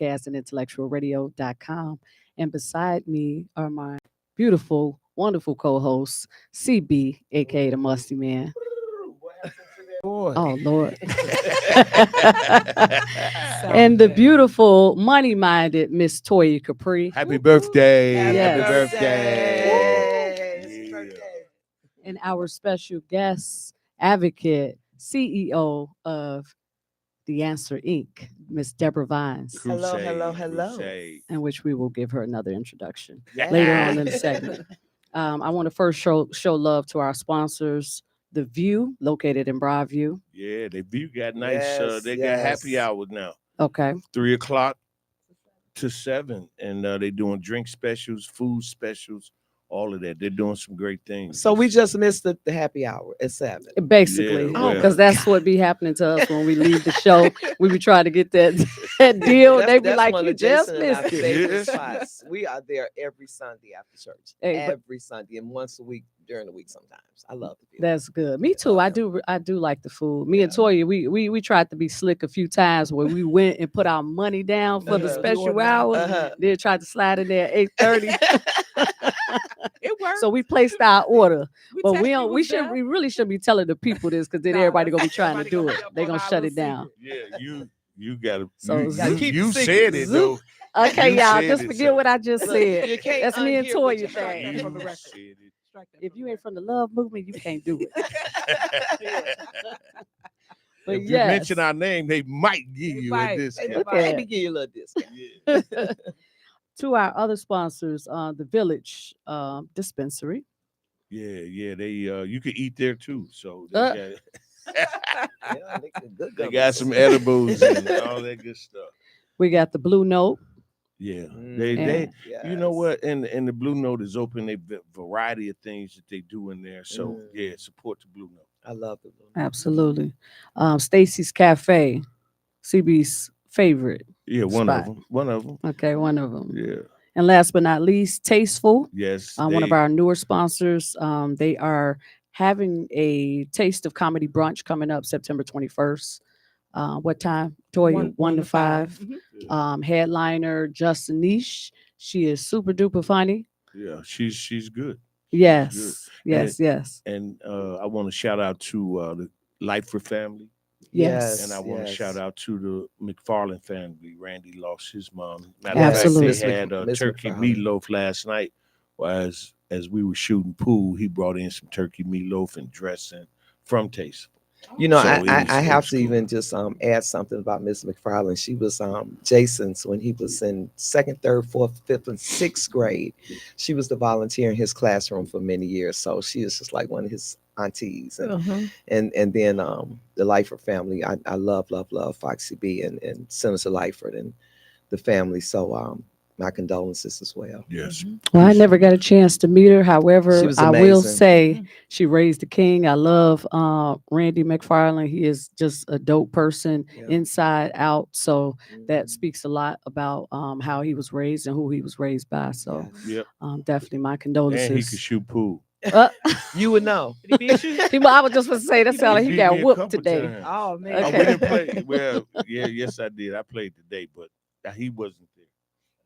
Podcast and IntellectualRadio.com. And beside me are my beautiful, wonderful co-hosts, CB, aka the Musty Man. Boy. Oh Lord. And the beautiful, money-minded Miss Toya Capri. Happy birthday. Yes. Happy birthday. And our special guest, advocate, CEO of The Answer Inc., Miss Debra Vines, Crusade. in which we will give her another introduction later on in the segment. I want to first show love to our sponsors, The View, located in Broadview. Yeah, the View got nice. They got happy hours now. Okay. 3:00 to 7, and they doing drink specials, food specials, all of that. They're doing some great things. So we just missed the happy hour at 7. Basically, Yeah, because that's what be happening to us when we leave the show. We be trying to get that deal. They be like, one you of just Jason and our missed it. favorite spots. We are there every Sunday after church. Hey, but- Every Sunday and once a week during the week sometimes. I love the View. That's good. Me too. I do like the food. Me and Toya, we tried to be slick a few times where we went and put our money down for the special hour. Then tried to slide in there at 8:30. It worked. So we placed our order. But we technically was there. really shouldn't be telling the people this, because then Nah, everybody gonna be trying to everybody do gonna it. be up They're on gonna our shut little it down. Yeah, you gotta. So you gotta keep you the said secret. it though. Okay, You y'all, said just it, forget so- what I just Look, said. you can't That's me and unhear what Toya you thing. from the You record. said it. Strike that If from you the ain't from the love movement, you can't do it. But If you yes. mention our name, they might give They you might. a They discount. Look might. at Maybe give you a little discount. To our other sponsors, the Village Dispensary. Yeah. They you can eat there too. So they Uh, Yeah, they got some edibles and all that good stuff. We got the Blue Note. Yeah, Mm, they you know yes. what? And the Blue Note is open. A variety of things that they do in there. So yeah, support the Blue Note. I love the Blue. Absolutely. Stacy's Cafe, CB's favorite. Yeah, one Spot. of them. One of them. Okay, one of them. Yeah. And last but not least, Tasteful, Yes. one of our newer sponsors. They are having a Taste of Comedy brunch coming up September 21st. What time? Toya, 1 to 5. Mhm. Headliner, Justin Niche. She is super duper funny. Yeah, she's good. Yes. good. Yes. And I want to shout out to the Lightford family. Yes. And I want to shout out to the McFarland family. Randy lost his mom. Matter Absolutely. of fact, they had Miss turkey McFarland. meatloaf last night. As we were shooting pool, he brought in some turkey meatloaf and dressing from Tasteful. You know, So I it was- I it have was to cool. even just add something about Miss McFarland. She was Jason's when he was in 2nd, 3rd, 4th, 5th, and 6th grade. She was the volunteer in his classroom for many years. So she is just like one of his aunties. And then the Lightford family. I love Foxy B and Senator Lightford and the family. So my condolences as well. Yes. Well, I never got a chance to meet her. However, She was I will amazing. say she raised the king. I love Randy McFarland. He is just a dope person, Yeah. inside out. So that Mhm. speaks a lot about how he was raised and who he was raised by. So Yes. Yep. definitely my And he condolences. could shoot pool. You would know. Did he beat you? I was just going to say, that sounded like he beat got me a whooped couple today. times. Oh man. Oh, Okay. we didn't play. Well, yes, I did. I played today, but he wasn't there.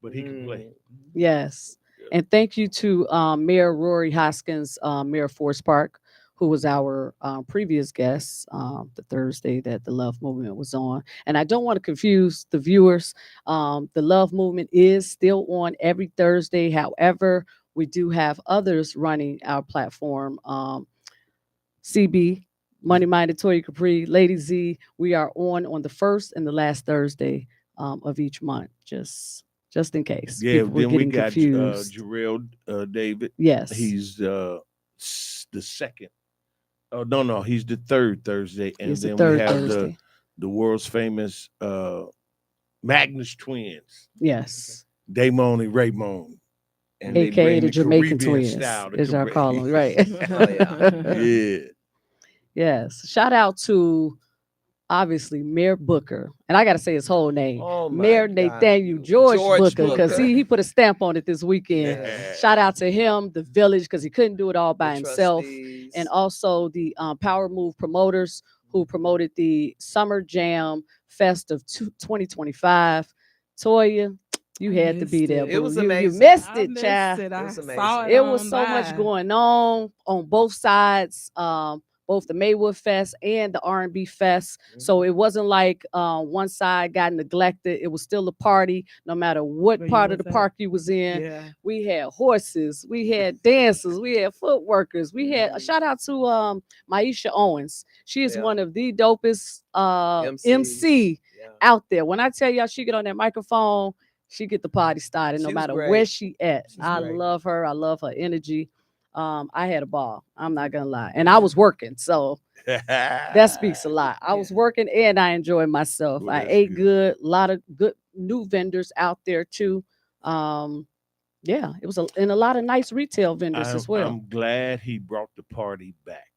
But he can play. Yes. And thank you to Mayor Rory Hoskins, Mayor Forest Park, who was our previous guest the Thursday that the Love Movement was on. And I don't want to confuse the viewers. The Love Movement is still on every Thursday. However, we do have others running our platform. CB, Money Minded Toya Capri, Lady Z. We are on the first and the last Thursday of each month. Just in case Yeah, people were then we getting got confused. Jarrell David. Yes. He's the second. Oh no, he's the third Thursday, and He's the then third we have Thursday. the world's famous Magnus twins, Yes. Damon and Raymond, and they AKA bring the Jamaican Caribbean twins, style, the as I call them, right? Oh, yeah. Yeah, Yes. Shout out to obviously Mayor Booker. And I got to say his whole name. Oh, my Mayor God. Nathaniel George Booker, because Booker. he put a stamp on it this weekend. Yeah. Shout out to him, the village, because he couldn't do it all by The himself. trustees. And also the Power Move promoters who promoted the Summer Jam Fest of 2025. Toya, you I had to be missed there. it. It Boo. was You amazing. missed I it, missed child. it. I was saw amazing. it. It was so much online. going on both sides, both the Maywood Fest and the R&B Fest. So Mhm. it wasn't like one side got neglected. It was still a party, no matter what Where you part of was the at? park you was in. Yeah. We had horses, we had dancers, we had footworkers. We had a Mhm. shout out to Maisha Owens. She is Yeah. one of the dopest MCs. MC Yeah. out there. When I tell y'all she get on that microphone, she get the party started no She was matter great. where she at. She's I great. love her. I love her energy. I had a ball. I'm not gonna lie, and I was working, so that speaks a lot. I was Yeah. working and I enjoyed myself. Well, I that's ate good. good. A lot of good new vendors out there too. Um, yeah, it was and a lot of nice retail vendors as well. I'm glad he brought the party back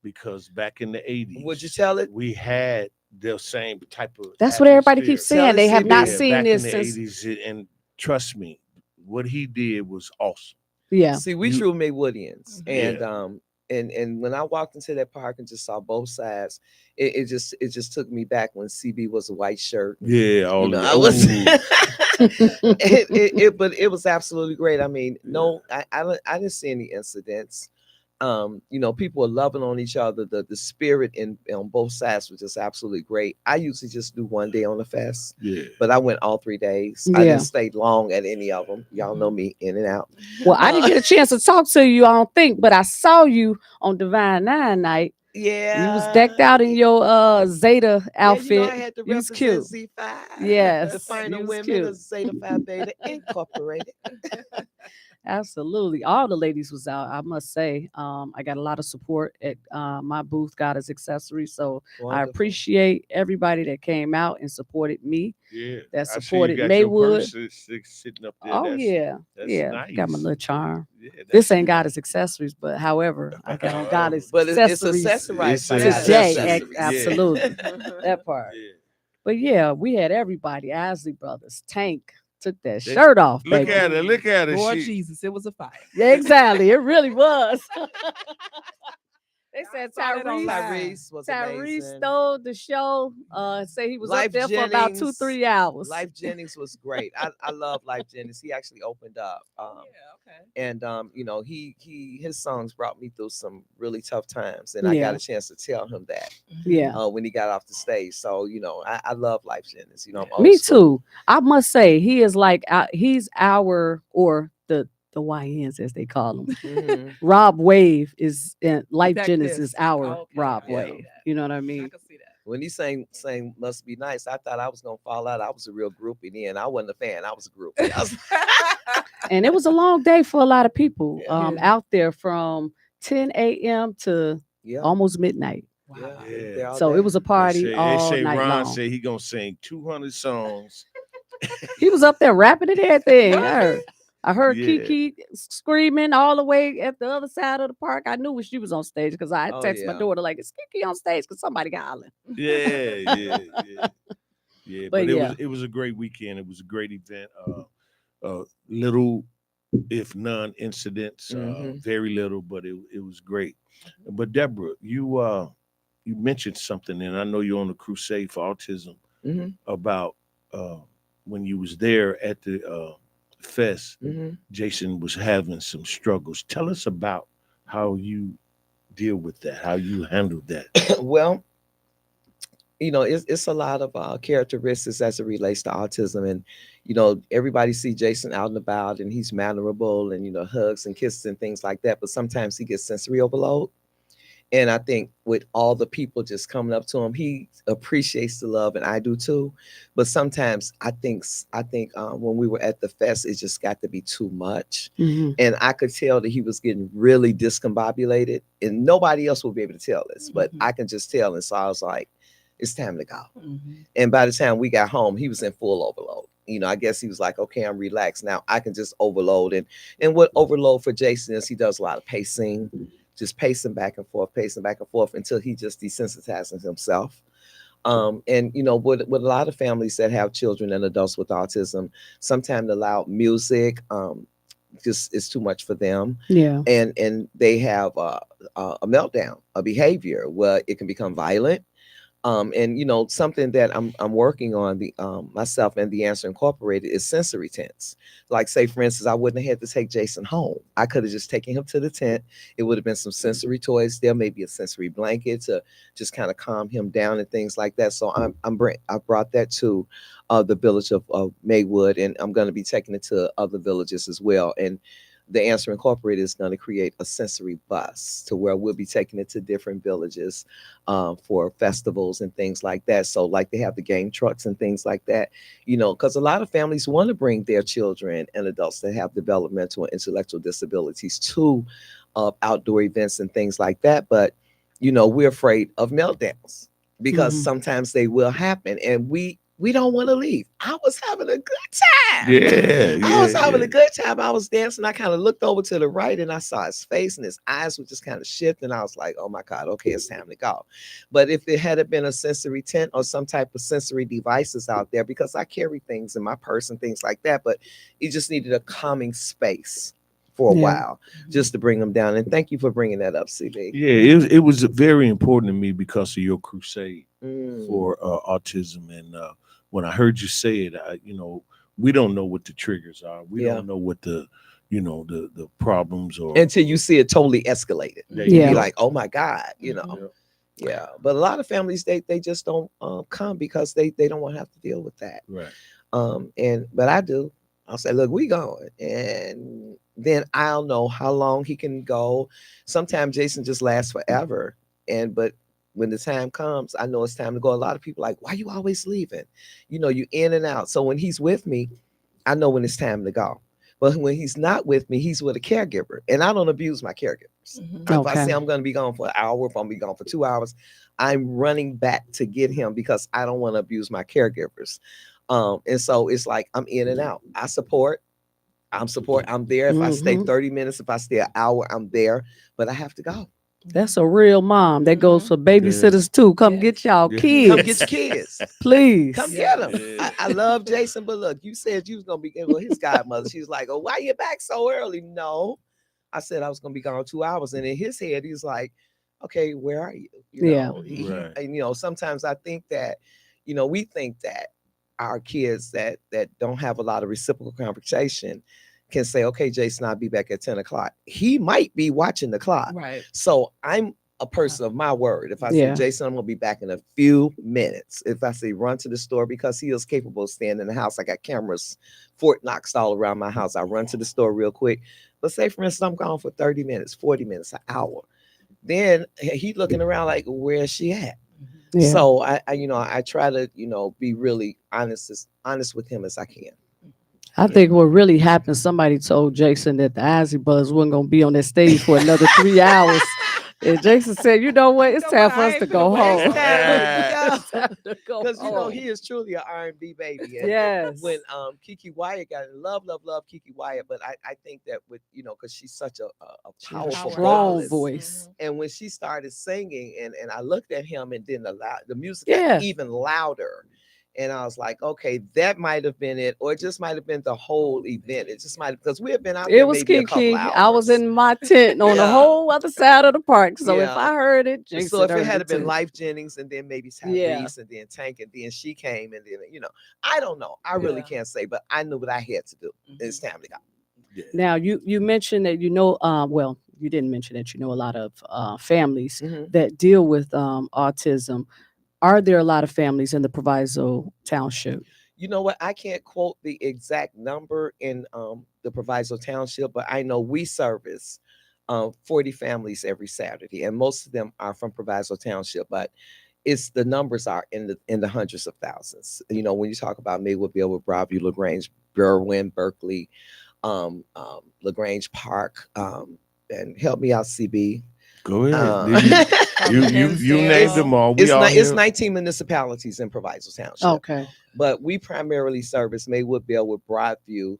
because back in the 80s, Would you tell it? we had the same type of That's what everybody atmosphere. keeps Tell saying. it, They have not CB. Yeah, seen back in this the since. 80s, and trust me, what he did was awesome. Yeah, See, we You- true Maywoodians, and Yeah. and when I walked into that park and just saw both sides, it just took me back when CB was a white shirt. Yeah, all You know, of I was. Ooh. But it was absolutely great. I mean, Yeah. no, I didn't see any incidents. People were loving on each other. The spirit in on both sides was just absolutely great. I usually just do one day on the fest, Yeah. but I went all 3 days. I yeah. didn't stay long at any of them. Y'all know me in and out. Well, I didn't get a chance to talk to you. I don't think, but I saw you on Divine Nine night. Yeah, You was decked out in your Zeta yeah, outfit. I had to You was represent cute. Z5, the Yes, final you was women cute. of Zeta Phi Beta Incorporated. Absolutely. All the ladies was out, I must say. I got a lot of support at my booth, Goddess Accessories. So I Wonderful. appreciate everybody that came out and supported me, Yeah. that I see you supported got Maywood. your purse sitting up there. Oh, yeah. That's Yeah. nice. Got my little charm. Yeah, This that's ain't nice. Goddess Accessories, but however, I got on Goddess But it's Accessories accessorized It's by an Goddess today. accessory. Accessories. Absolutely. That part. Yeah. But yeah, we had everybody. Isley Brothers, Tank took that They- shirt off, Look baby. at her. Look at her. Lord She, Jesus, it was a fire. Yeah, exactly. It really was. They said I saw that online. Tyrese was Tyrese amazing. stole the show. Say he was Life up there for about Jennings. 2-3 hours. Life Jennings was great. I love Life Jennings. He actually opened up. Oh, yeah, okay. And his songs brought me through some really tough times, and I Yeah. got a chance to tell him that Yeah. when he got off the stage. So I love Life Jennings. I'm old Me school. too. I must say he is like he's our or the YNs as they call them. Mhm. Rob Wave is Life Like Jennings this. is our Okay, Rob I see Wave. that. You know what I I mean? can see that. When he sang "Must Be Nice," I thought I was gonna fall out. I was a real groupie then. I wasn't a fan. I was a groupie. I was- And it was a long day for a lot of people Yeah. out there from 10 a.m. to yeah, almost midnight. yeah. Wow. They were there all So day. it was a party they all say night Ron long. say he gonna sing 200 songs. He was up there rapping and everything. I heard Yeah. Kiki screaming all the way at the other side of the park. I knew when she was on stage because I Oh, texted my yeah. daughter like, "Is Kiki on stage?" Because somebody got hollering. Yeah. But But yeah. it was a great weekend. It was a great event. Little, if none, incidents. Mhm. Very little, but it was great. But Deborah, you mentioned something, and I know you're on the crusade for autism Mhm. about when you was there at the fest. Mhm. Jason was having some struggles. Tell us about how you deal with that, how you handle that. Well, it's a lot of characteristics as it relates to autism, and everybody see Jason out and about, and he's mannerable, and hugs and kisses and things like that. But sometimes he gets sensory overload, and I think with all the people just coming up to him, he appreciates the love, and I do too. But sometimes I think when we were at the fest, it just got to be too much, Mhm. and I could tell that he was getting really discombobulated, and nobody else will be able to tell this, but Mhm. I can just tell. And so I was like, it's time to go. Mhm. And by the time we got home, he was in full overload. I guess he was like, okay, I'm relaxed now. I can just overload. And what overload for Jason is, he does a lot of pacing, just pacing back and forth until he just desensitizes himself. And with a lot of families that have children and adults with autism, sometimes the loud music just is too much for them, Yeah. and they have a meltdown, a behavior where it can become violent. And something that I'm working on the myself and the Answer Incorporated is sensory tents. Like, say for instance, I wouldn't have had to take Jason home. I could have just taken him to the tent. It would have been some sensory toys there, maybe a sensory blanket to just kind of calm him down and things like that. So I brought that to the village of Maywood, and I'm going to be taking it to other villages as well. And the Answer Incorporated is going to create a sensory bus to where we'll be taking it to different villages for festivals and things like that. So like they have the game trucks and things like that, because a lot of families want to bring their children and adults that have developmental and intellectual disabilities to outdoor events and things like that. But, we're afraid of meltdowns because Mhm. sometimes they will happen, and we don't want to leave. I was having a good time. Yeah, I was yeah, having yeah. a good time. I was dancing. I kind of looked over to the right and I saw his face and his eyes were just kind of shifting. I was like, oh my God, okay, it's time to go. But if it had been a sensory tent or some type of sensory devices out there, because I carry things in my purse and things like that, but it just needed a calming space for a Yeah. while just to bring them down. And thank you for bringing that up, CB. Yeah, it was very important to me because of your crusade for autism. And when I heard you say it, we don't know what the triggers are. We Yeah. don't know what the problems or Until you see it totally escalated. There You Yeah. be like, oh my God, Mhm. Yeah. But a lot of families, they just don't come because they don't want to have to deal with that. right. But I do. I'll say, look, we going, and then I'll know how long he can go. Sometimes Jason just lasts forever, but when the time comes, I know it's time to go. A lot of people like, why you always leaving? You in and out. So when he's with me, I know when it's time to go. But when he's not with me, he's with a caregiver, and I don't abuse my caregivers. Mhm. If I Okay. say I'm going to be gone for an hour, if I'm going to be gone for 2 hours, I'm running back to get him because I don't want to abuse my caregivers. And so it's like I'm in and out. I'm there. If I stay Mhm. 30 minutes, if I stay an hour, I'm there. But I have to go. That's a real mom. That goes Mhm. for babysitters too. Come Yes. get y'all Yeah. kids. Come get your kids. Please. Come Yeah. get them. Yeah. I love Jason, but look, you said you was gonna be well, his godmother. She's like, oh, why you back so early? No, I said I was gonna be gone 2 hours, and in his head, he's like, okay, where are you? Yeah. Right. And sometimes I think that, we think that our kids that don't have a lot of reciprocal conversation can say, okay, Jason, I'll be back at 10 o'clock. He might be watching the clock. Right. So I'm a person of my word. If I say, Yeah. Jason, I'm gonna be back in a few minutes. If I say run to the store, because he is capable of staying in the house. I got cameras, Fort Knox all around my house. I run to the store real quick. But say for instance, I'm gone for 30 minutes, 40 minutes, an hour. Then he looking around like, where's she at? Yeah. So I try to, be really honest with him as I can. I think what really happened, somebody told Jason that the Ozzy Buzz wasn't going to be on that stage for another 3 hours. And Jason said, you know what? It's You know time what? for I us ain't to finna go wait home. so It's time to go. It's time to go Because home. he is truly an R&B baby. And Yes. when Kiki Wyatt got love Kiki Wyatt, but I think that with because she's such a She has a powerful strong vocalist. voice. And when she started singing, and I looked at him, and then the music Yeah. got even louder. And I was like, okay, that might have been it, or it just might have been the whole event. It just might have, because we have been out It there was maybe a couple Kiki. hours. I was in my tent on the Yeah. whole other side of the park. So if Yeah. I heard it, Jason So if it heard had it been too. Life Jennings and then maybe Tyrese Yeah. and then Tank and then she came and then I don't know. I really Yeah. can't say, but I knew what I had to do. It's time to go. Yeah. Now you mentioned that well, you didn't mention that a lot of families Mhm. that deal with autism. Are there a lot of families in the Proviso Township? You know what? I can't quote the exact number in the Proviso Township, but I know we service 40 families every Saturday, and most of them are from Proviso Township. But the numbers are in the hundreds of thousands. When you talk about Maywood, Bellwood, Broadview, LaGrange, Berwyn, Berkeley, LaGrange Park, and help me out, CB. Go ahead. Uh, You named them all. We it's all not. It's here. 19 municipalities in Proviso Township. Okay. But we primarily service Maywood, Bellwood, Broadview.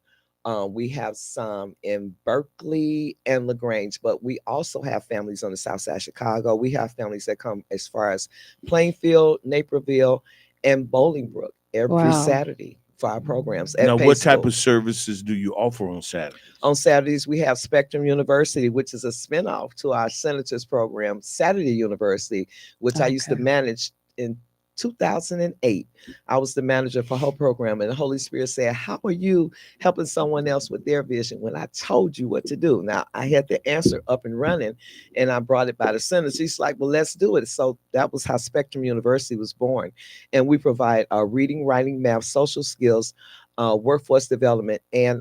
We have some in Berkeley and LaGrange, but we also have families on the south side of Chicago. We have families that come as far as Plainfield, Naperville, and Bolingbrook every Wow. Saturday for our programs. At Now, Pay what type School. of services do you offer on Saturdays? On Saturdays, we have Spectrum University, which is a spinoff to our Senators program, Saturday University, which I used to Okay. manage in 2008. I was the manager for her program, and the Holy Spirit said, how are you helping someone else with their vision when I told you what to do? Now, I had the answer up and running, and I brought it by the center. She's like, well, let's do it. So that was how Spectrum University was born. And we provide reading, writing, math, social skills, workforce development, and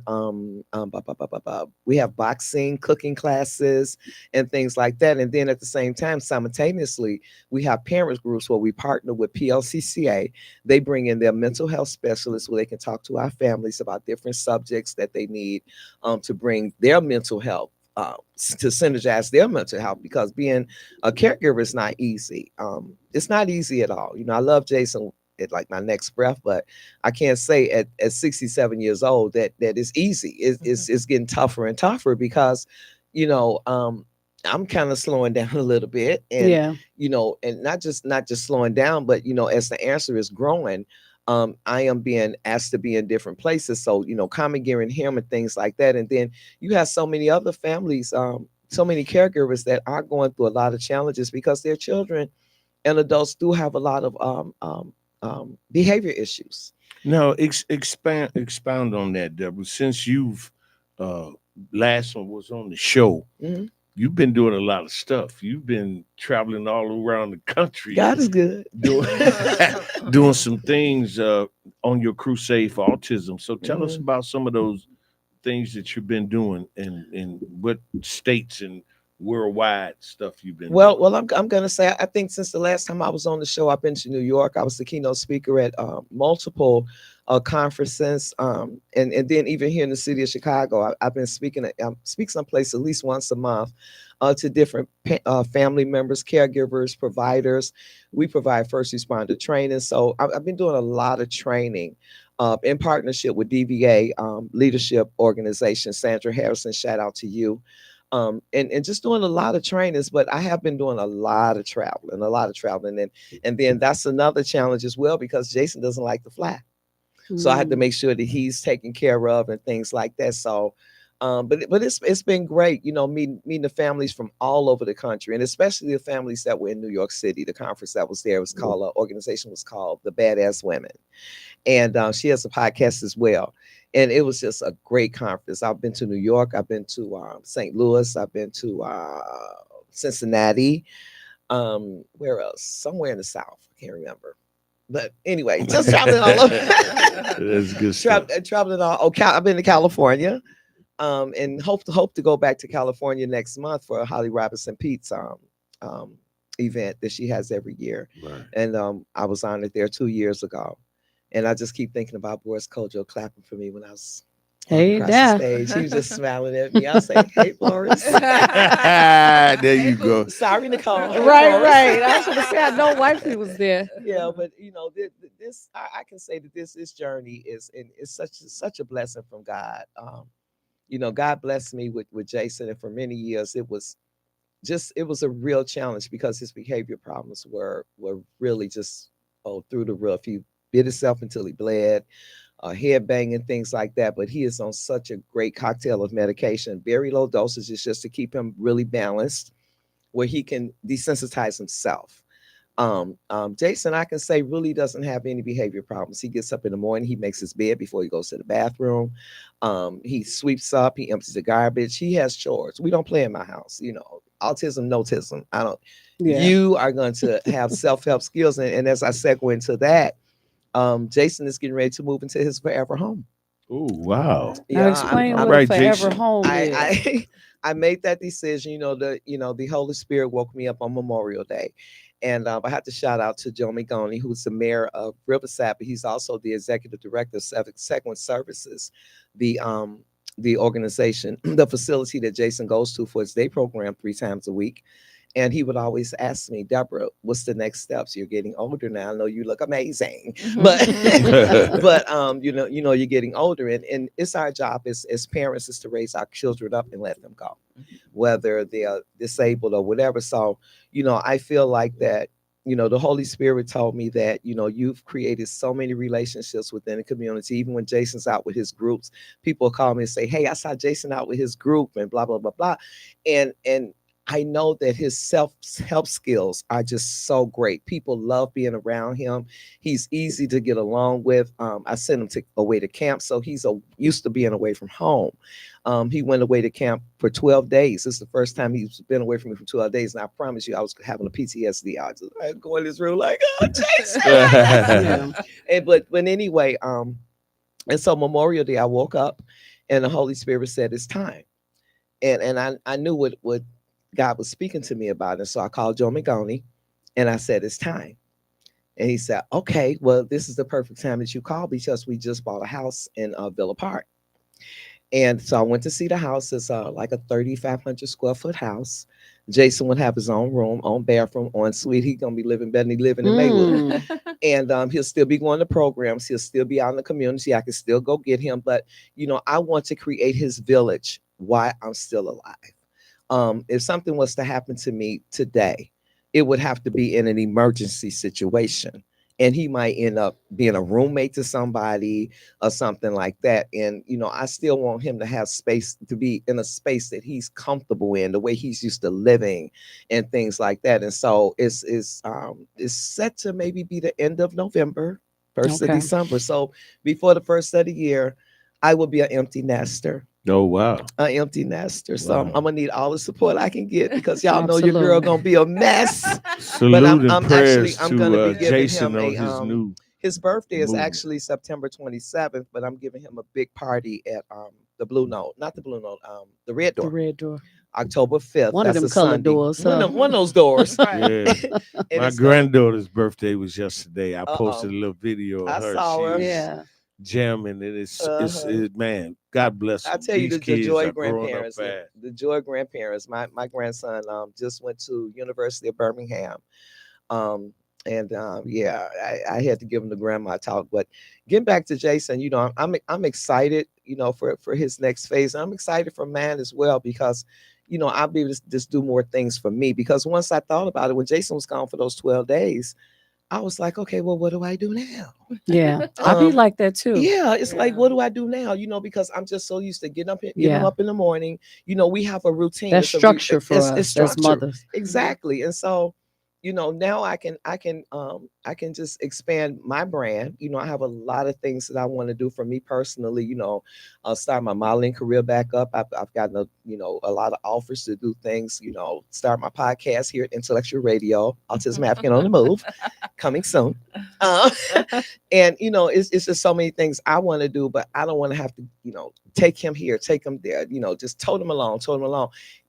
we have boxing, cooking classes, and things like that. And then at the same time, simultaneously, we have parents groups where we partner with PLCCA. They bring in their mental health specialists where they can talk to our families about different subjects that they need to bring their mental health. To synergize their mental health, because being a caregiver is not easy. It's not easy at all. I love Jason at like my next breath, but I can't say at 67 years old that it's easy. It's getting tougher and tougher because, I'm kind of slowing down a little bit, and Yeah. And not just slowing down, but as the answer is growing, I am being asked to be in different places. So, common gearing him and things like that. And then you have so many other families, so many caregivers that are going through a lot of challenges because their children and adults do have a lot of behavior issues. Now, expound on that, Deborah. Since you've last one was on the show, Mhm. you've been doing a lot of stuff. You've been traveling all around the country. God is good. Doing some things on your crusade for autism. So tell us Mhm. about some of those things that you've been doing in what states and worldwide stuff you've been Well, doing. I'm gonna say I think since the last time I was on the show, I've been to New York. I was the keynote speaker at multiple conferences, and then even here in the city of Chicago, I've been speaking. I speak someplace at least once a month to different family members, caregivers, providers. We provide first responder training, so I've been doing a lot of training. In partnership with DVA Leadership Organization, Sandra Harrison, shout out to you. And just doing a lot of trainings, but I have been doing a lot of traveling, and then that's another challenge as well because Jason doesn't like to fly, so I had to Mm. make sure that he's taken care of and things like that. So, but it's been great, meeting the families from all over the country, and especially the families that were in New York City. The conference that was there was called organization was called the Badass Women, and she has a podcast as well. And it was just a great conference. I've been to New York, I've been to St. Louis, I've been to Cincinnati. Where else? Somewhere in the South, I can't remember. But anyway, just traveling all over. That's good stuff. Traveling all. Oh, I've been to California, and hope to go back to California next month for Holly Robinson Pete's um, event that she has every year. Right. And I was honored there 2 years ago. And I just keep thinking about Boris Kojo clapping for me when I was Hey across the there. stage. He was just smiling at me. I was saying, "Hey, Boris." There you go. Sorry, Nicole. Hey, Right, Boris. right. I was gonna say I know wifey was there. Yeah, but this I can say that this journey is such a blessing from God. God blessed me with Jason, and for many years it was a real challenge because his behavior problems were really just through the roof. He bit himself until he bled, head banging, things like that. But he is on such a great cocktail of medication, very low dosages, just to keep him really balanced, where he can desensitize himself. Jason, I can say, really doesn't have any behavior problems. He gets up in the morning, he makes his bed before he goes to the bathroom. He sweeps up, he empties the garbage, he has chores. We don't play in my house, autism, notism. I don't. Yeah. You are going to have self-help skills, and as I segue into that, Jason is getting ready to move into his forever home. Oh, wow. Now Yeah, explain All what a right, forever Jason. home is. I made that decision. The Holy Spirit woke me up on Memorial Day, and I have to shout out to Joe Migoni, who's the mayor of Riverside, but he's also the executive director of Segment Services, the organization, the facility that Jason goes to for his day program 3 times a week. And he would always ask me, Debra, what's the next steps? You're getting older now. I know you look amazing, but you're getting older, and it's our job as parents is to raise our children up and let them go, whether they are disabled or whatever. So, I feel like that. The Holy Spirit told me that, you've created so many relationships within the community. Even when Jason's out with his groups, people call me and say, hey, I saw Jason out with his group and blah, blah, blah, blah. And I know that his self-help skills are just so great. People love being around him. He's easy to get along with. I sent him away to camp, so he's used to being away from home. He went away to camp for 12 days. This is the first time he's been away from me for 12 days. And I promise you, I was having a PTSD. I'd go in this room like, oh, Jason. Yeah. But anyway, and so Memorial Day, I woke up and the Holy Spirit said, it's time. And I knew what God was speaking to me about. And so I called Joe McGoney and I said, it's time. And he said, okay, well, this is the perfect time that you called because we just bought a house in Villa Park. And so I went to see the house. It's like a 3,500 square foot house. Jason would have his own room, own bathroom, own suite. He's going to be living better than he living in Maywood. And he'll still be going to programs. He'll still be out in the community. I can still go get him. But, I want to create his village while I'm still alive. If something was to happen to me today, it would have to be in an emergency situation. And he might end up being a roommate to somebody or something like that. And, I still want him to have space, to be in a space that he's comfortable in, the way he's used to living and things like that. And so it's set to maybe be the end of November, 1st of December. So before the first of the year, I will be an empty nester. Oh, wow. An empty nester. So I'm gonna need all the support I can get because y'all know your girl gonna be a mess. Salute But I'm and prayers I'm gonna be giving Jason him on his birthday is movement. actually September 27th, but I'm giving him a big party at the Blue Note, not the Blue Note, the Red Door. The Red Door. October 5th. One of them colored doors. One of those doors. Yeah. My granddaughter's birthday was yesterday. I posted a little video of her. I saw her. Yeah. Jamming, and it's man, God bless them. I tell you, These the kids Joy are growing up grandparents, fast. the Joy grandparents. My grandson just went to University of Birmingham, yeah, I had to give him the grandma talk. But getting back to Jason, I'm excited, for his next phase. I'm excited for man as well because, I'll be able to just do more things for me. Because once I thought about it, when Jason was gone for those 12 days. I was like, okay, well, what do I do now? Yeah, I be like that too. Yeah, it's like, what do I do now? Because I'm just so used to getting up in the morning. We have a routine. That's structure for us as mothers. Exactly. And so, now I can just expand my brand. I have a lot of things that I want to do for me personally. I'll start my modeling career back up. I've gotten a lot of offers to do things. Start my podcast here at Intellectual Radio, Autism African on the Move, coming soon. And it's just so many things I want to do, but I don't want to have to take him here, take him there. Just tote him along,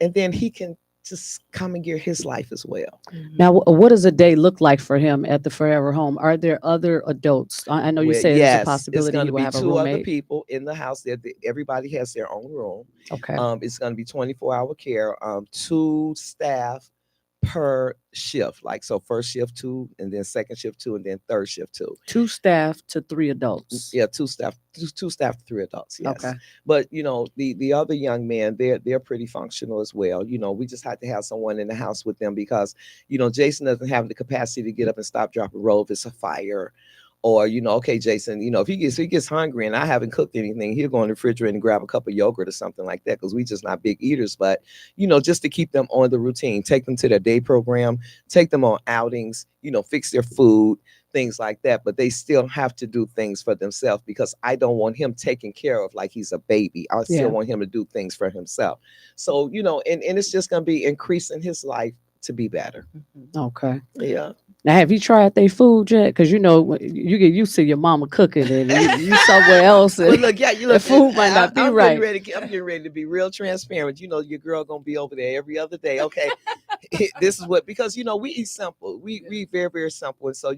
and then he can just come and get his life as well. Now, what does a day look like for him at the Forever Home? Are there other adults? I know you said there's a possibility it's he will have a two roommate. other people in the house. Everybody has their own room. Okay. It's going to be 24-hour care. 2 staff per shift. Like, so first shift 2, and then second shift 2, and then third shift 2. 2 staff to 3 adults. Yeah, 2 staff to 3 adults. Yes. Okay. But the other young men, they're pretty functional as well. We just had to have someone in the house with them because Jason doesn't have the capacity to get up and stop, drop, and roll if it's a fire. Or, okay, Jason, if he gets hungry and I haven't cooked anything, he'll go in the refrigerator and grab a cup of yogurt or something like that because we just not big eaters. But, just to keep them on the routine, take them to their day program, take them on outings, fix their food, things like that. But they still have to do things for themselves because I don't want him taken care of like he's a baby. I still want him to do things for himself. So, and it's just going to be increasing his life to be better. Okay. Yeah. Now, have you tried their food yet? Because you get used to your mama cooking and you somewhere else. And look, the food might not be right. I'm getting ready to be real transparent. Your girl gonna be over there every other day. Okay, this is because we eat simple. We eat very, very simple, and so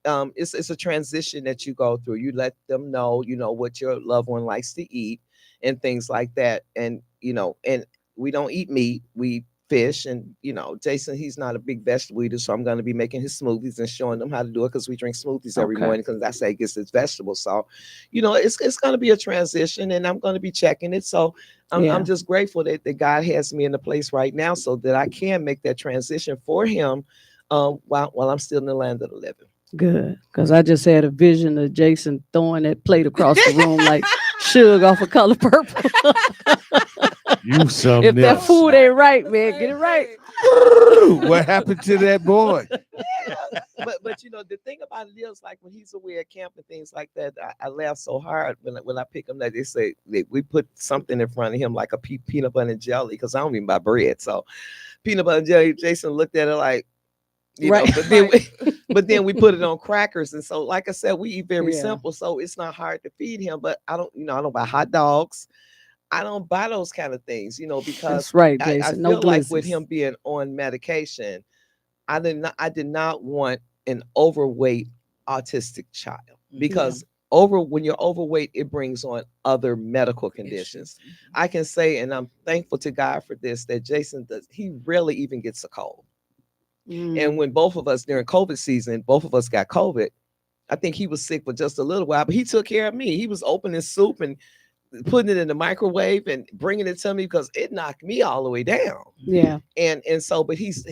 it's a transition that you go through. You let them know, what your loved one likes to eat and things like that, and and we don't eat meat. We fish, and Jason, he's not a big vegetable eater, so I'm going to be making his smoothies and showing them how to do it because we drink smoothies every morning because that's how he gets his vegetables. So it's going to be a transition, and I'm going to be checking it. So I'm just grateful that God has me in the place right now so that I can make that transition for him while I'm still in the land of the living. Good, because I just had a vision of Jason throwing that plate across the room like Suge off of Color Purple. You If something that else. food ain't right, man, get it right. What happened to that boy? Yeah. But the thing about it is, like when he's away at camp and things like that, I laugh so hard when I pick him that they say we put something in front of him like a peanut butter and jelly, because I don't even buy bread. So peanut butter and jelly, Jason looked at it like, Right. but then we put it on crackers. And so, like I said, we eat very Yeah. simple. So it's not hard to feed him, but I don't buy hot dogs. I don't buy those kind of things, because That's right, I Jason. No feel like with glizzies. him being on medication, I did not want an overweight autistic child, because when you're overweight, it brings on other medical conditions. I can say, and I'm thankful to God for this, that Jason he rarely even gets a cold. And when both of us during COVID season, both of us got COVID, I think he was sick for just a little while, but he took care of me. He was opening soup and putting it in the microwave and bringing it to me, because it knocked me all the way down. Yeah. And so, but he's,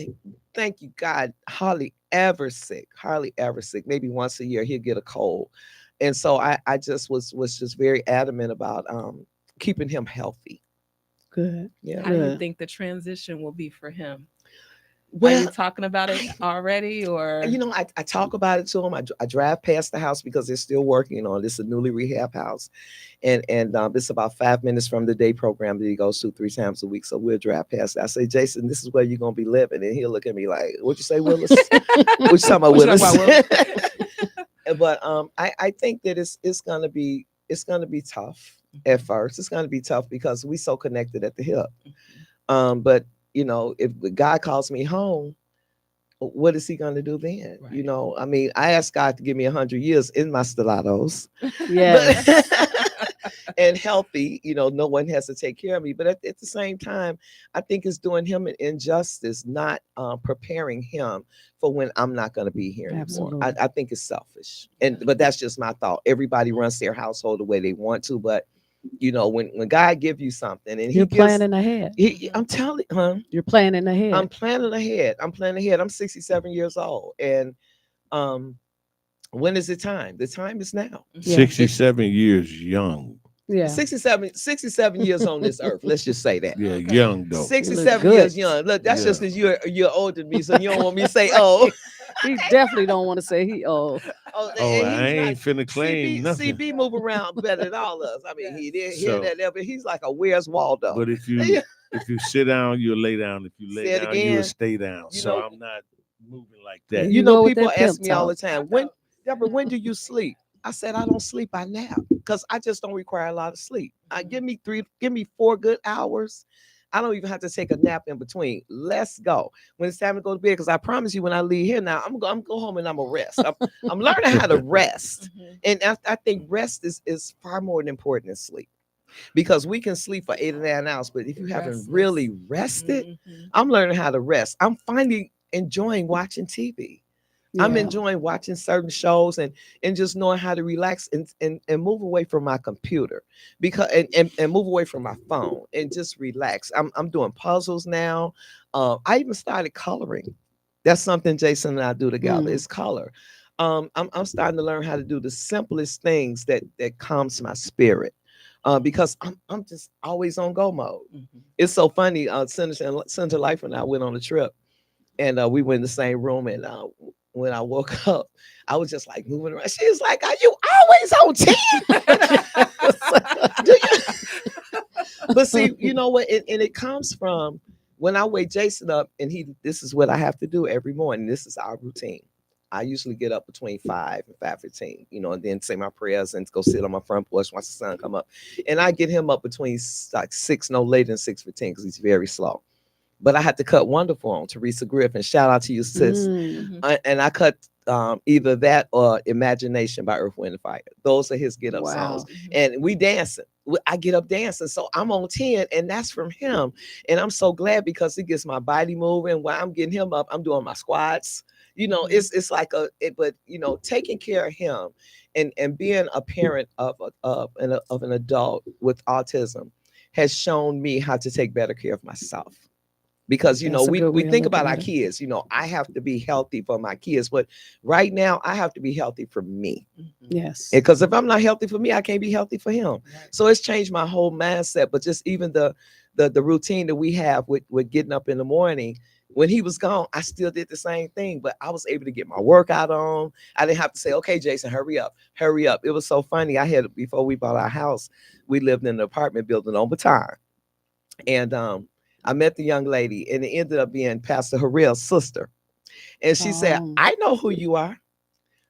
thank you God, hardly ever sick. Maybe once a year he'll get a cold. And so I just was just very adamant about keeping him healthy. Good. Yeah. How do you Good. think the transition will be for him? Are Well, you talking about it already, or I talk about it to him. I drive past the house because they're still working on it. This is a newly rehab house, and it's about 5 minutes from the day program that he goes to 3 times a week. So we'll drive past it. I say, Jason, this is where you're gonna be living, and he'll look at me like, "What'd you say, Willis? What you talking about, What you Willis?" talking about, But I think that it's gonna be tough at first. It's gonna be tough because we so connected at the hip. But if God calls me home, what is he going to do then? Right. I mean, I asked God to give me 100 years in my stilettos, Yes. and healthy. No one has to take care of me. But at the same time, I think it's doing him an injustice, not preparing him for when I'm not going to be here anymore. Absolutely. I think it's selfish. But that's just my thought. Everybody runs their household the way they want to. But when God give you something and You're planning ahead. I'm telling you, You're planning ahead. I'm planning ahead. I'm 67 years old. And when is it time? The time is now. Yeah. 67 years young. Yeah. 67 years on this earth. Let's just say that. Yeah, Okay. young though. 67 good. years young. Look, that's just because you're older than me, so you don't want me to say, oh. He definitely don't want to say he old. Oh, Oh, and I he's ain't finna claim nothing. CB move around better than all of us. I mean, he did hear So- that there, but he's like a Where's Waldo. But if you sit down, you'll lay down. If you Say lay it down, again. you'll stay down. You So know- I'm not moving like that. You go with People that ask pimp me all the talk. time, Debra, when do you sleep? I said, I don't sleep, I nap, because I just don't require a lot of sleep. Give me 4 good hours. I don't even have to take a nap in between. Let's go. When it's time to go to bed, because I promise you, when I leave here now, I'm going to go home and I'm going to rest. I'm learning how to rest. And I think rest is far more important than sleep, because we can sleep for 8 or 9 hours. But if you haven't Restless. really rested, I'm learning how to rest. I'm finally enjoying watching TV. I'm Yeah. enjoying watching certain shows and just knowing how to relax and move away from my computer, because and move away from my phone and just relax. I'm doing puzzles now. I even started coloring. That's something Jason and I do together. It's color. I'm starting to learn how to do the simplest things that calms my spirit. Because I'm just always on go mode. It's so funny. Senator Life and I went on a trip, and we went in the same room, and when I woke up, I was just like moving around. She was like, "Are you always on 10?" But see, you know what? And it comes from when I wake Jason up, and this is what I have to do every morning. This is our routine. I usually get up between 5 and 5:15, and then say my prayers and go sit on my front porch, watch the sun come up. And I get him up between like 6, no later than 6:15, because he's very slow. But I had to cut Wonderful on Teresa Griffin. Shout out to you, sis. And I cut either that or Imagination by Earth, Wind, and Fire. Those are his get up Wow. songs. And we dancing. I get up dancing. So I'm on 10, and that's from him. And I'm so glad, because it gets my body moving. While I'm getting him up, I'm doing my squats. It's like taking care of him and being a parent of an adult with autism has shown me how to take better care of myself. Because That's a good way we of think about looking our at it. kids. I have to be healthy for my kids, but right now I have to be healthy for me. Yes. Because if I'm not healthy for me, I can't be healthy for him. So it's changed my whole mindset. But just even the the routine that we have with getting up in the morning. When he was gone, I still did the same thing, but I was able to get my workout on. I didn't have to say, okay, Jason, hurry up, hurry up. It was so funny. I had, before we bought our house, we lived in an apartment building on Baton. And I met the young lady, and it ended up being Pastor Harrell's sister. And she said, Oh. I know who you are.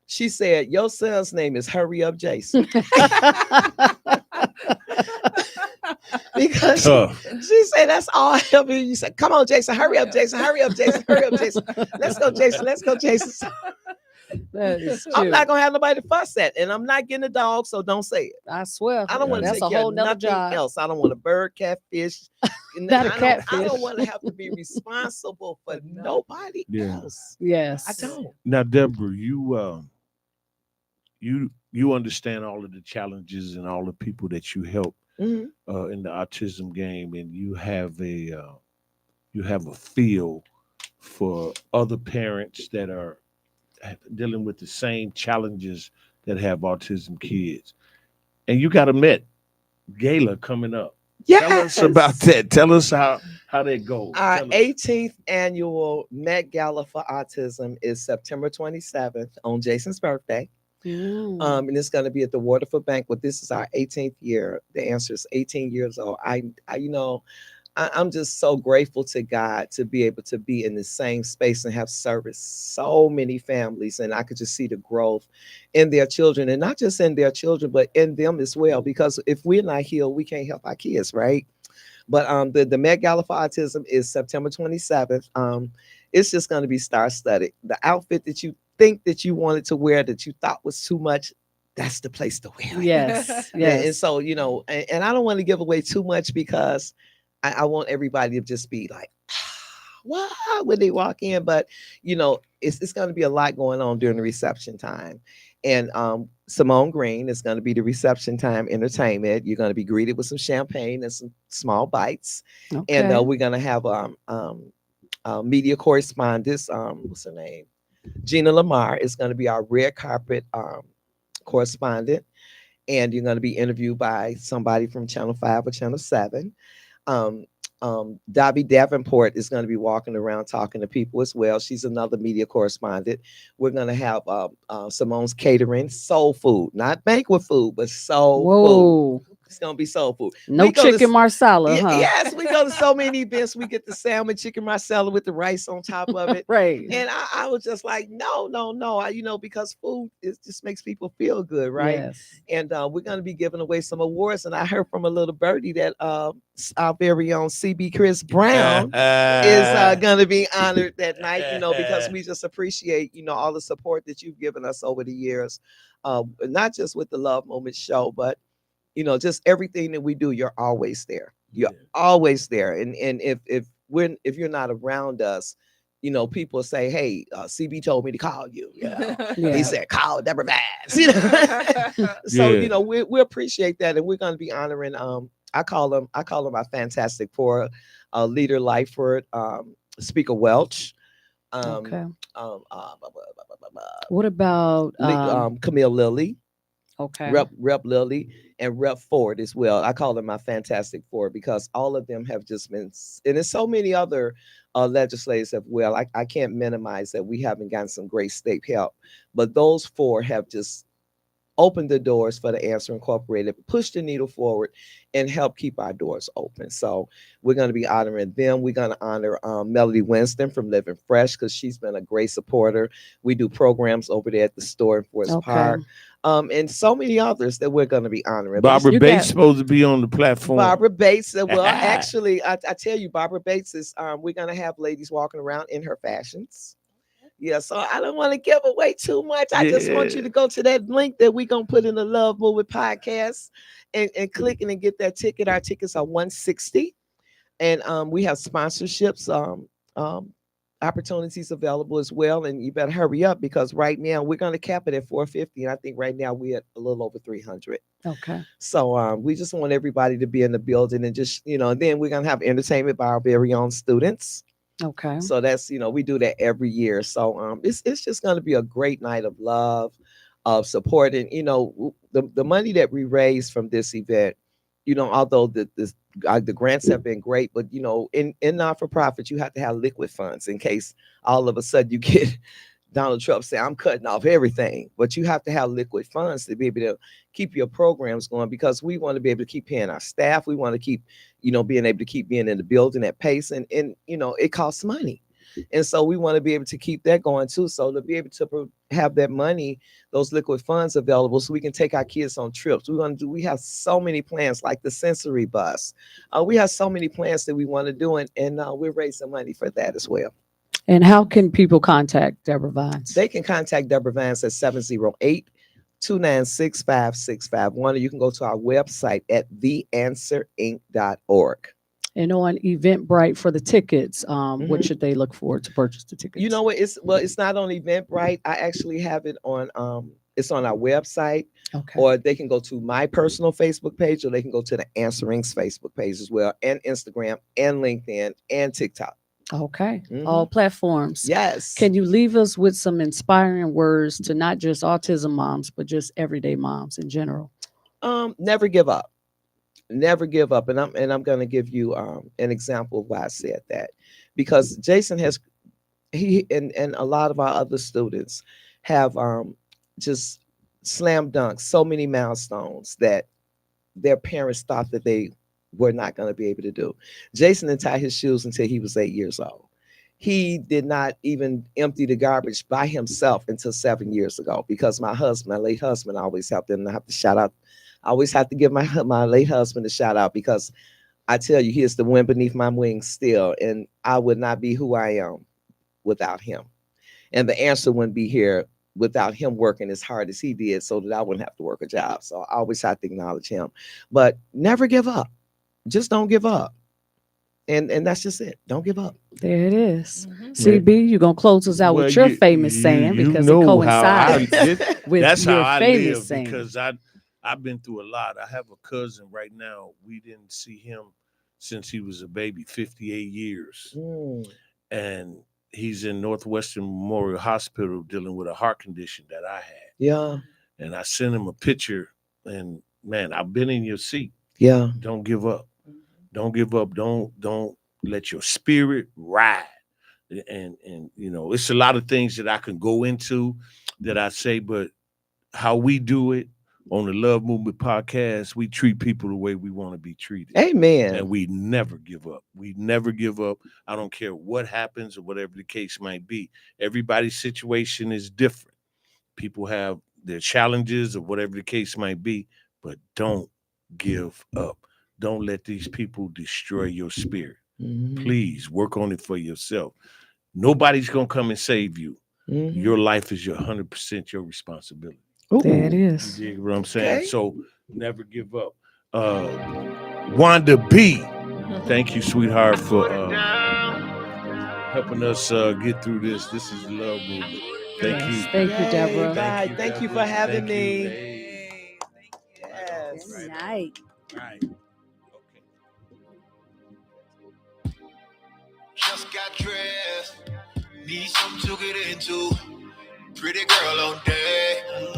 She said, your son's name is Hurry Up Jason. Because she said, that's all I ever hear you say. Come on, Jason, hurry up, Jason, hurry up, Jason, hurry up, Jason. Let's go, Jason, let's go, Jason. That is cute. I'm not gonna have nobody to fuss at, and I'm not getting a dog, so don't say it. I swear. I don't want to That's take a care whole of nother nothing job. else. I don't want a bird, catfish. Not a I catfish. don't want to have to be responsible for nobody else. Yes. I don't. Now, Deborah, you understand all of the challenges and all the people that you help Mhm. in the autism game, and you have a feel for other parents that are dealing with the same challenges that have autism kids. And you got a Met Gala coming up. Yes. Tell us about that. Tell us how that goes. Our Tell us. 18th annual Met Gala for Autism is September 27th on Jason's birthday. Mm. And it's going to be at the Waterford Banquet. This is our 18th year. The answer is 18 years old. I'm just so grateful to God to be able to be in the same space and have serviced so many families. And I could just see the growth in their children, and not just in their children, but in them as well. Because if we're not healed, we can't help our kids, right? But the Met Gala for Autism is September 27th. It's just going to be star-studded. The outfit that you think that you wanted to wear that you thought was too much, that's the place to wear it. Yes. And Yes. so, and I don't want to give away too much, because I want everybody to just be like, wow, when they walk in. But, it's going to be a lot going on during the reception time. And Simone Green is going to be the reception time entertainment. You're going to be greeted with some champagne and some small bites. Okay. And we're going to have media correspondents. What's her name? Gina Lamar is going to be our red carpet correspondent. And you're going to be interviewed by somebody from Channel 5 or Channel 7. Dobby Davenport is going to be walking around talking to people as well. She's another media correspondent. We're going to have Simone's Catering, soul food, not banquet food, but soul food. Whoa. It's going to be soul food. No We go to chicken marsala, huh? Yes, we go to so many events. We get the salmon, chicken marsala with the rice on top of it. Right. And I was just like, no. Because food just makes people feel good, right? Yes. And we're going to be giving away some awards. And I heard from a little birdie that our very own CB Chris Brown is going to be honored that night, because we just appreciate, all the support that you've given us over the years, not just with the Love Moment show, but just everything that we do. You're always there. You're always there. And if you're not around us, people say, hey, CB told me to call you. Yeah. He said, call Debra Bass. So, we appreciate that. And we're going to be honoring, I call them our Fantastic Four, Leader Lightford, Speaker Welch. Okay. What about Camille Lilly, okay. Rep Lilly, and Rep Ford as well. I call them my Fantastic Four, because all of them have just been, and there's so many other legislators as well. I can't minimize that we haven't gotten some great state help, but those four have just opened the doors for the Answer Incorporated, push the needle forward, and help keep our doors open. So we're going to be honoring them. We're going to honor Melody Winston from Living Fresh, because she's been a great supporter. We do programs over there at the store in Forest Park. And so many others that we're going to be honoring. Barbara Bates supposed to be on the platform. Barbara Bates. Well, actually, I tell you, Barbara Bates is, we're going to have ladies walking around in her fashions. Yeah, so I don't want to give away too much. I just want you to go to that link that we're going to put in the Love Movement podcast and click in and get that ticket. Our tickets are $160. And we have sponsorships, opportunities available as well. And you better hurry up, because right now we're going to cap it at $450. And I think right now we're at a little over $300. Okay. So we just want everybody to be in the building, and just, and then we're going to have entertainment by our very own students. Okay. So that's, we do that every year. So it's just going to be a great night of love, of support. And, the money that we raise from this event, although the grants have been great, but in non-for-profit, you have to have liquid funds in case all of a sudden you get Donald Trump say, I'm cutting off everything. But you have to have liquid funds to be able to keep your programs going, because we want to be able to keep paying our staff. We want to keep, being able to keep being in the building at pace. And it costs money. And so we want to be able to keep that going too. So to be able to have that money, those liquid funds available, so we can take our kids on trips. We have so many plans, like the sensory bus. We have so many plans that we want to do, and we're raising money for that as well. And how can people contact Debra Vines? They can contact Debra Vines at 708-296-5651, or you can go to our website at theanswerinc.org. And on Eventbrite for the tickets, what should they look for to purchase the tickets? It's not on Eventbrite. I actually have it on it's on our website. Okay. Or they can go to my personal Facebook page, or they can go to the Answerin's Facebook page as well, and Instagram and LinkedIn and TikTok. Okay. All platforms. Yes. Can you leave us with some inspiring words to not just autism moms, but just everyday moms in general? Never give up. Never give up. And I'm going to give you an example of why I said that, because Jason and a lot of our other students have just slam dunked so many milestones that their parents thought that they were not going to be able to do. Jason didn't tie his shoes until he was 8 years old. He did not even empty the garbage by himself until 7 years ago, because my late husband, always helped him. And I have to shout out. I always have to give my late husband a shout out, because I tell you, he is the wind beneath my wings still. And I would not be who I am without him. And the answer wouldn't be here without him working as hard as he did, so that I wouldn't have to work a job. So I always have to acknowledge him. But never give up. Just don't give up. And that's just it. Don't give up. There it is. CB, you're going to close us out with your famous saying, because it coincides with that's your how I famous live, saying. because I've been through a lot. I have a cousin right now. We didn't see him since he was a baby, 58 years. And he's in Northwestern Memorial Hospital dealing with a heart condition that I had. Yeah. And I sent him a picture, and man, I've been in your seat. Yeah. Don't give up. Don't give up. Don't let your spirit ride. And it's a lot of things that I can go into that I say, but how we do it on the Love Movement podcast, we treat people the way we want to be treated. Amen. And we never give up. We never give up. I don't care what happens or whatever the case might be. Everybody's situation is different. People have their challenges or whatever the case might be, but don't give up. Don't let these people destroy your spirit. Please work on it for yourself. Nobody's going to come and save you. Your life is 100% your responsibility. There it is. You dig what I'm saying? Okay. So never give up. Wanda B, thank you, sweetheart, for helping us get through this. This is Love Movement. Thank you. Thank you, Debra. Thank you for having me. Yes. Good night. Right. Okay. Just got dressed. Need something to get into. Pretty girl on deck.